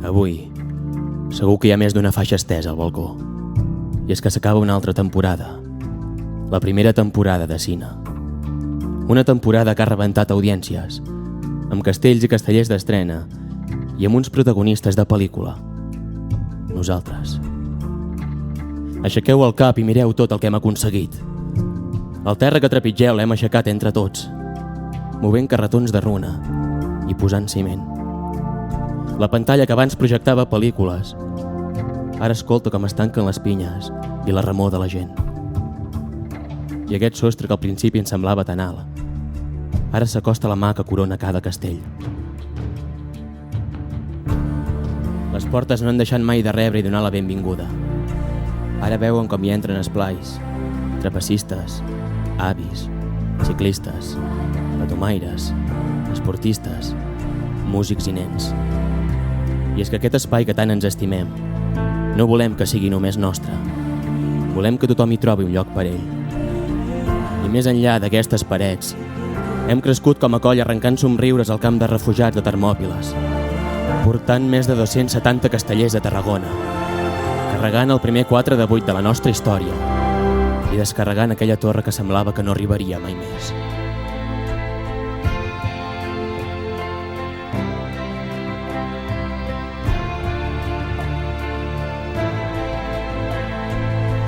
Avui, segur que hi ha més d'una faixa estesa al balcó. I és que s'acaba una altra temporada. La primera temporada de cine. Una temporada que ha rebentat audiències, amb castells i castellers d'estrena i amb uns protagonistes de pel·lícula. Nosaltres. Aixequeu el cap i mireu tot el que hem aconseguit. El terra que trepitgeu l'hem aixecat entre tots, movent carretons de runa i posant ciment. La pantalla que abans projectava pel·lícules, ara escolta com es tanquen les pinyes i la remor de la gent. I aquest sostre que al principi ens semblava tan alt, ara s'acosta la mà que corona cada castell. Les portes no han deixat mai de rebre i donar la benvinguda. Ara veuen com hi entren esplais, trapecistes, avis, ciclistes, patomaires, esportistes, músics i nens. I és que aquest espai que tant ens estimem, no volem que sigui només nostre. Volem que tothom hi trobi un lloc per ell. I més enllà d'aquestes parets, hem crescut com a coll arrencant somriures al camp de refugiats de Termòpiles, portant més de 270 castellers a Tarragona, carregant el primer 4 de 8 de la nostra història i descarregant aquella torre que semblava que no arribaria mai més.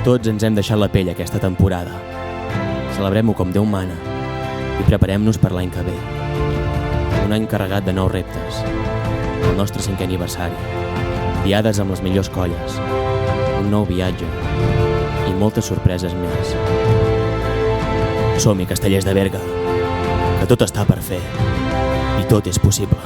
Tots ens hem deixat la pell aquesta temporada. Celebrem-ho com Déu mana i preparem-nos per l'any que ve. Un any carregat de nous reptes. El nostre 5è aniversari. Diades amb les millors colles. Un nou viatge. I moltes sorpreses més. Som-hi, castellers de Berga, que tot està per fer. I tot és possible.